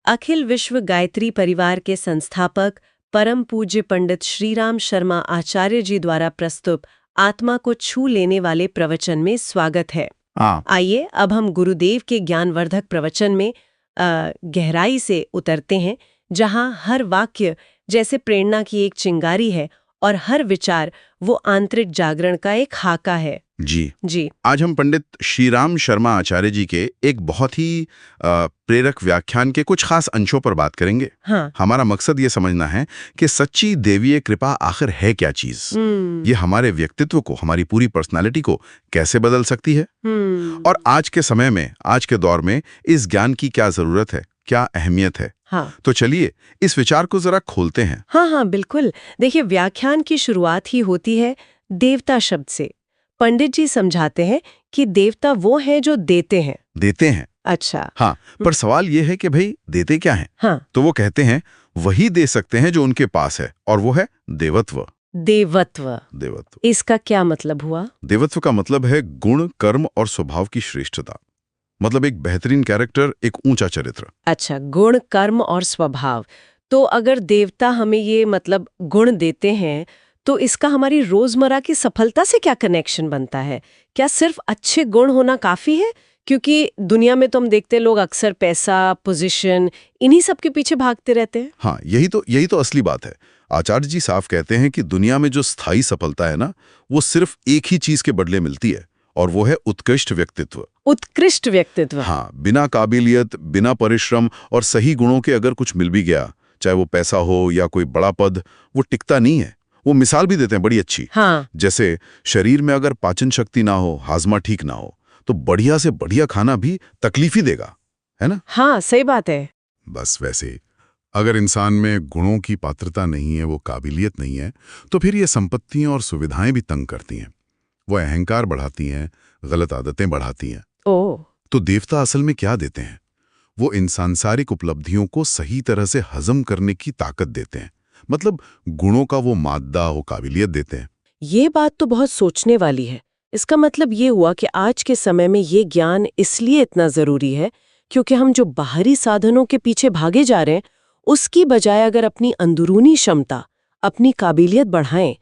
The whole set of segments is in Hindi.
अखिल विश्व गायत्री परिवार के संस्थापक परम पूज्य पंडित श्रीराम शर्मा आचार्य जी द्वारा प्रस्तुत आत्मा को छू लेने वाले प्रवचन में स्वागत है। आइए अब हम गुरुदेव के ज्ञानवर्धक प्रवचन में गहराई से उतरते हैं, जहां हर वाक्य जैसे प्रेरणा की एक चिंगारी है और हर विचार वो आंतरिक जागरण का एक खाका है। जी आज हम पंडित श्रीराम शर्मा आचार्य जी के एक बहुत ही प्रेरक व्याख्यान के कुछ खास अंशों पर बात करेंगे। हाँ। हमारा मकसद ये समझना है कि सच्ची देवीय कृपा आखिर है क्या चीज, ये हमारे व्यक्तित्व को, हमारी पूरी पर्सनालिटी को कैसे बदल सकती है, और आज के समय में, आज के दौर में इस ज्ञान की क्या जरूरत है, क्या अहमियत है। हाँ। तो चलिए इस विचार को जरा खोलते हैं। हाँ, बिल्कुल। देखिए, व्याख्यान की शुरुआत ही होती है देवता शब्द से। पंडित जी समझाते हैं कि देवता वो हैं जो देते हैं। अच्छा। हाँ, पर सवाल ये है कि भाई देते क्या हैं? हाँ। तो वो कहते हैं वही दे सकते हैं जो उनके पास है, और वो है देवत्व। इसका क्या मतलब हुआ? देवत्व का मतलब है गुण, कर्म और स्वभाव की श्रेष्ठता। मतलब एक बेहतरीन कैरेक्टर, एक ऊंचा चरित्र। अच्छा, गुण, कर्म और स्वभाव। तो अगर देवता हमें ये मतलब गुण देते हैं, तो इसका हमारी रोजमर्रा की सफलता से क्या कनेक्शन बनता है? क्या सिर्फ अच्छे गुण होना काफी है? क्योंकि दुनिया में तो हम देखते हैं लोग अक्सर पैसा, पोजीशन, इन्हीं सब के पीछे भागते रहते हैं। हाँ, यही तो असली बात है। आचार्य जी साफ कहते हैं कि दुनिया में जो स्थायी सफलता है ना, वो सिर्फ एक ही चीज के बदले मिलती है, और वो है उत्कृष्ट व्यक्तित्व। हाँ, बिना काबिलियत, बिना परिश्रम और सही गुणों के अगर कुछ मिल भी गया, चाहे वो पैसा हो या कोई बड़ा पद, वो टिकता नहीं है। वो मिसाल भी देते हैं बड़ी अच्छी। हाँ। जैसे शरीर में अगर पाचन शक्ति ना हो, हाजमा ठीक ना हो, तो बढ़िया से बढ़िया खाना भी तकलीफ ही देगा, है ना? हाँ, सही बात है। बस वैसे अगर इंसान में गुणों की पात्रता नहीं है, वो काबिलियत नहीं है, तो फिर ये संपत्तियां और सुविधाएं भी तंग करती हैं। वो अहंकार बढ़ाती हैं, गलत आदतें बढ़ाती हैं। तो देवता असल में क्या देते हैं? वो इन सांसारिक उपलब्धियों को सही तरह से हजम करने की ताकत देते हैं। मतलब गुणों का वो मादा, वो काबिलियत देते हैं। ये बात तो बहुत सोचने वाली है। इसका मतलब ये हुआ कि आज के समय में ये ज्ञान इसलिए इतना जरूरी है क्योंकि हम जो बाहरी साधनों के पीछे भागे जा रहे हैं, उसकी बजाय अगर अपनी अंदरूनी क्षमता, अपनी काबिलियत बढ़ाएं,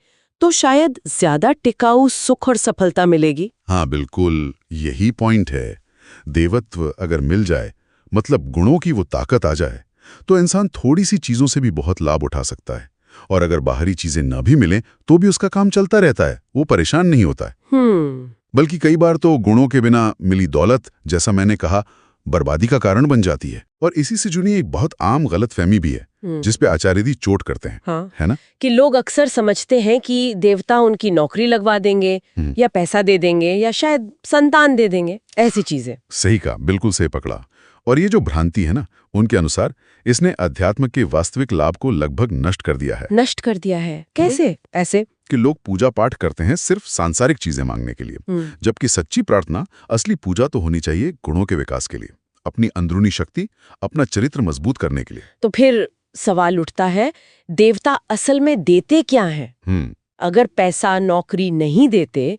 तो शायद ज्यादा टिकाऊ सुख और सफलता मिलेगी। हाँ, बिल्कुल यही पॉइंट है। देवत्व अगर मिल जाए, मतलब गुणों की वो ताकत आ जाए, तो इंसान थोड़ी सी चीजों से भी बहुत लाभ उठा सकता है। और अगर बाहरी चीजें न भी मिलें, तो भी उसका काम चलता रहता है, वो परेशान नहीं होता है। बल्कि कई बार तो गुणों के बिना मिली दौलत, जैसा मैंने कहा, बर्बादी का कारण बन जाती है। और इसी से जुड़ी एक बहुत आम गलतफहमी भी है, जिसपे आचार्य जी चोट करते हैं। हाँ। है ना? कि लोग अक्सर समझते हैं कि देवता उनकी नौकरी लगवा देंगे, या पैसा दे देंगे, या शायद संतान दे देंगे, ऐसी चीजें। सही कहा, बिल्कुल सही पकड़ा। और ये जो भ्रांति है ना, उनके अनुसार इसने अध्यात्म के वास्तविक लाभ को लगभग नष्ट कर दिया है। कैसे? ऐसे कि लोग पूजा पाठ करते हैं सिर्फ सांसारिक चीजें मांगने के लिए, जबकि सच्ची प्रार्थना, असली पूजा तो होनी चाहिए गुणों के विकास के लिए, अपनी अंदरूनी शक्ति, अपना चरित्र मजबूत करने के लिए। तो फिर सवाल उठता है, देवता असल में देते क्या हैं? अगर पैसा, नौकरी नहीं देते,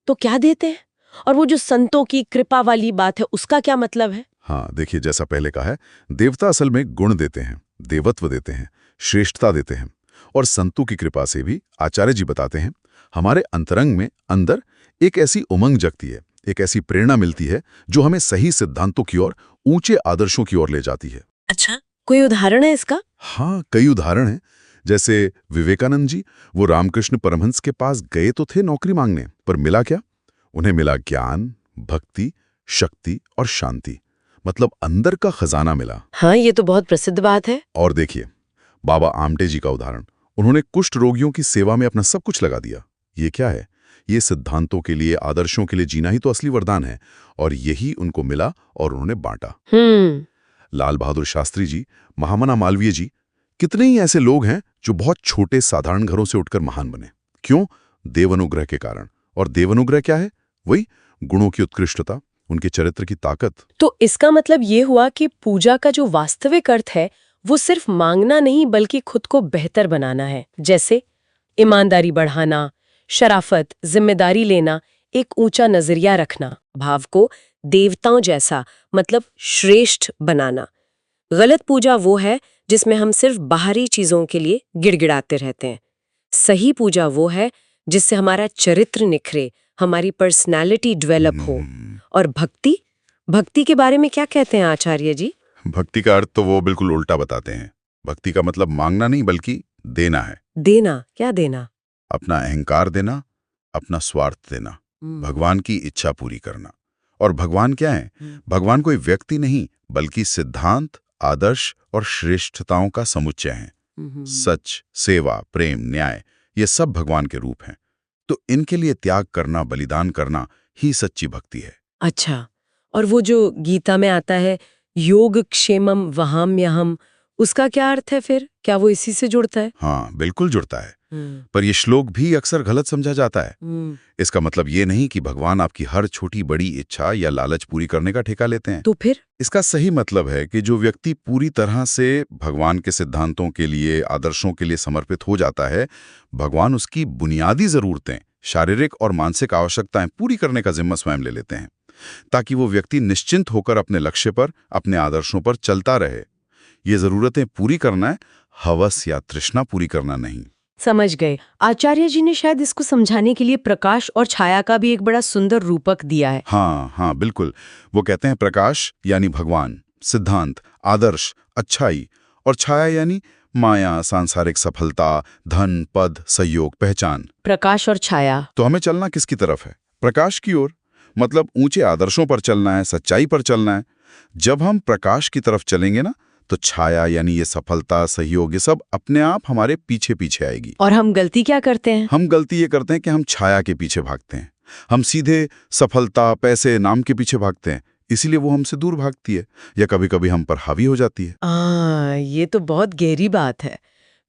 तो क्या देते हैं? और वो जो संतों की कृपा वाली बात है, उसका क्या मतलब है? हाँ, देखिए, जैसा पहले कहा है, देवता असल में गुण देते हैं, देवत्व देते हैं, श्रेष्ठता देते हैं। और संतों की कृपा से भी, आचार्य जी बताते हैं, हमारे अंतरंग में अंदर एक ऐसी उमंग जगती है, एक ऐसी प्रेरणा मिलती है जो हमें सही सिद्धांतों की ओर, ऊंचे आदर्शों की ओर ले जाती है। अच्छा, कोई उदाहरण है इसका? हाँ, कई उदाहरण हैं। जैसे विवेकानंद जी, वो रामकृष्ण परमहंस के पास गए तो थे नौकरी मांगने, पर मिला क्या? उन्हें मिला ज्ञान, भक्ति, शक्ति और शांति। मतलब अंदर का खजाना मिला। हाँ, ये तो बहुत प्रसिद्ध बात है। और देखिए, बाबा आमटे जी का उदाहरण, उन्होंने कुष्ठ रोगियों की सेवा में अपना सब कुछ लगा दिया। ये क्या है? ये सिद्धांतों के लिए, आदर्शों के लिए जीना ही तो असली वरदान है, और यही उनको मिला और उन्होंने बांटा। लाल बहादुर शास्त्री जी, महामना मालवीय जी, कितने ही ऐसे लोग हैं जो बहुत छोटे साधारण घरों से उठकर महान बने। क्यों? देवानुग्रह के कारण। और देवानुग्रह क्या है? वही गुणों की उत्कृष्टता, उनके चरित्र की ताकत। तो इसका मतलब ये हुआ कि पूजा का जो वास्तविक अर्थ है, वो सिर्फ मांगना नहीं, बल्कि खुद को बेहतर बनाना है। जैसे ईमानदारी बढ़ाना, शराफत, जिम्मेदारी लेना, एक ऊंचा नजरिया रखना, भाव को देवताओं जैसा, मतलब श्रेष्ठ बनाना। गलत पूजा वो है जिसमें हम सिर्फ बाहरी चीजों के लिए गिड़गिड़ाते रहते हैं। सही पूजा वो है जिससे हमारा चरित्र निखरे, हमारी पर्सनालिटी डेवलप हो। और भक्ति, भक्ति के बारे में क्या कहते हैं आचार्य जी? भक्ति का अर्थ तो वो बिल्कुल उल्टा बताते हैं। भक्ति का मतलब मांगना नहीं बल्कि देना है। देना? क्या देना? अपना अहंकार देना, अपना स्वार्थ देना, भगवान की इच्छा पूरी करना। और भगवान क्या है? भगवान कोई व्यक्ति नहीं बल्कि सिद्धांत, आदर्श और श्रेष्ठताओं का समुच्चय है। सच, सेवा, प्रेम, न्याय, ये सब भगवान के रूप हैं। तो इनके लिए त्याग करना, बलिदान करना ही सच्ची भक्ति है। अच्छा, और वो जो गीता में आता है योग क्षेमम वहाम्यहम, उसका क्या अर्थ है फिर? क्या वो इसी से जुड़ता है? हाँ, बिल्कुल जुड़ता है। पर यह श्लोक भी अक्सर गलत समझा जाता है। इसका मतलब ये नहीं कि भगवान आपकी हर छोटी बड़ी इच्छा या लालच पूरी करने का ठेका लेते हैं। तो फिर इसका सही मतलब है कि जो व्यक्ति पूरी तरह से भगवान के सिद्धांतों के लिए, आदर्शों के लिए समर्पित हो जाता है, भगवान उसकी बुनियादी जरूरतें, शारीरिक और मानसिक आवश्यकताएं पूरी करने का जिम्मा स्वयं ले लेते हैं, ताकि वो व्यक्ति निश्चिंत होकर अपने लक्ष्य पर, अपने आदर्शों पर चलता रहे। ये जरूरतें पूरी करना है, हवस या तृष्णा पूरी करना नहीं। समझ गए। आचार्य जी ने शायद इसको समझाने के लिए प्रकाश और छाया का भी एक बड़ा सुंदर रूपक दिया है। हाँ, बिल्कुल। वो कहते हैं प्रकाश यानी भगवान, सिद्धांत, आदर्श, अच्छाई, और छाया यानी माया, सांसारिक सफलता, धन, पद, सहयोग, पहचान। प्रकाश और छाया। तो हमें चलना किसकी तरफ है? प्रकाश की ओर, मतलब ऊंचे आदर्शों पर चलना है, सच्चाई पर चलना है। जब हम प्रकाश की तरफ चलेंगे ना, तो छाया यानी ये सफलता, सहयोग, ये सब अपने आप हमारे पीछे पीछे आएगी। और हम गलती क्या करते हैं? हम गलती ये करते हैं कि हम छाया के पीछे भागते हैं। हम सीधे सफलता, पैसे, नाम के पीछे भागते हैं, इसीलिए वो हमसे दूर भागती है या कभी कभी हम पर हावी हो जाती है। ये तो बहुत गहरी बात है।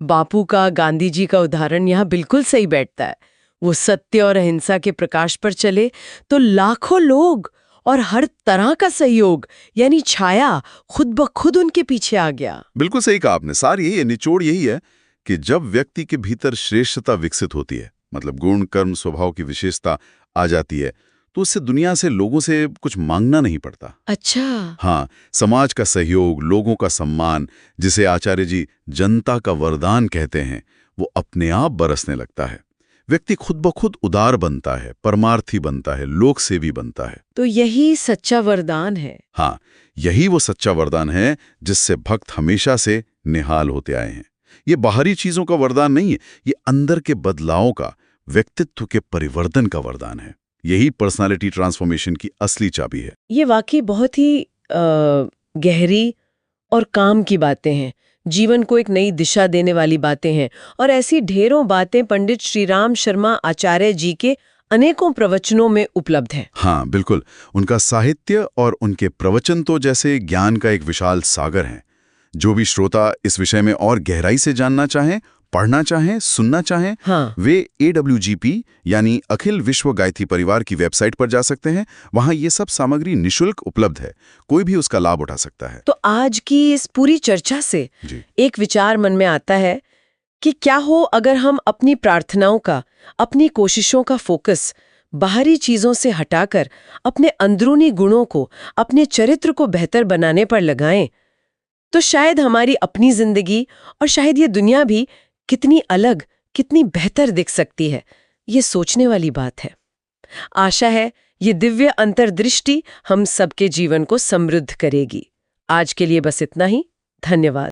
बापू का, गांधी जी का उदाहरण यहाँ बिल्कुल सही बैठता है। वो सत्य और अहिंसा के प्रकाश पर चले तो लाखों लोग और हर तरह का सहयोग यानी छाया खुद ब खुद उनके पीछे आ गया। बिल्कुल सही कहा आपने। सार यही है, निचोड़ यही है कि जब व्यक्ति के भीतर श्रेष्ठता विकसित होती है, मतलब गुण, कर्म, स्वभाव की विशेषता आ जाती है, तो उससे दुनिया से, लोगों से कुछ मांगना नहीं पड़ता। अच्छा। हाँ, समाज का सहयोग, लोगों का सम्मान, जिसे आचार्य जी जनता का वरदान कहते हैं, वो अपने आप बरसने लगता है। व्यक्ति खुद ब खुद उदार बनता है, परमार्थी बनता है, लोक सेवी बनता है। तो यही सच्चा वरदान है। हाँ, यही वो सच्चा वरदान है जिससे भक्त हमेशा से निहाल होते आए हैं। ये बाहरी चीजों का वरदान नहीं है, ये अंदर के बदलाव का, व्यक्तित्व के परिवर्तन का वरदान है। यही पर्सनालिटी ट्रांसफॉर्मेशन की असली चाबी है। ये वाकई बहुत ही गहरी और काम की बातें हैं, जीवन को एक नई दिशा देने वाली बातें हैं। और ऐसी ढेरों बातें पंडित श्रीराम शर्मा आचार्य जी के अनेकों प्रवचनों में उपलब्ध हैं। हाँ, बिल्कुल। उनका साहित्य और उनके प्रवचन तो जैसे ज्ञान का एक विशाल सागर है। जो भी श्रोता इस विषय में और गहराई से जानना चाहें, पढ़ना चाहें, सुनना चाहें, हाँ, वे AWGP यानी अखिल विश्व गायत्री परिवार की वेबसाइट पर जा सकते हैं। वहां ये सब सामग्री निशुल्क उपलब्ध है, कोई भी उसका लाभ उठा सकता है। तो आज की इस पूरी चर्चा से एक विचार मन में आता है कि क्या हो अगर हम अपनी प्रार्थनाओं का, अपनी कोशिशों का फोकस बाहरी चीजों से हटाकर अपने अंदरूनी गुणों को, अपने चरित्र को बेहतर बनाने पर लगाएं, तो शायद हमारी अपनी जिंदगी और शायद ये दुनिया भी कितनी अलग, कितनी बेहतर दिख सकती है। ये सोचने वाली बात है। आशा है ये दिव्य अंतर्दृष्टि हम सबके जीवन को समृद्ध करेगी। आज के लिए बस इतना ही। धन्यवाद।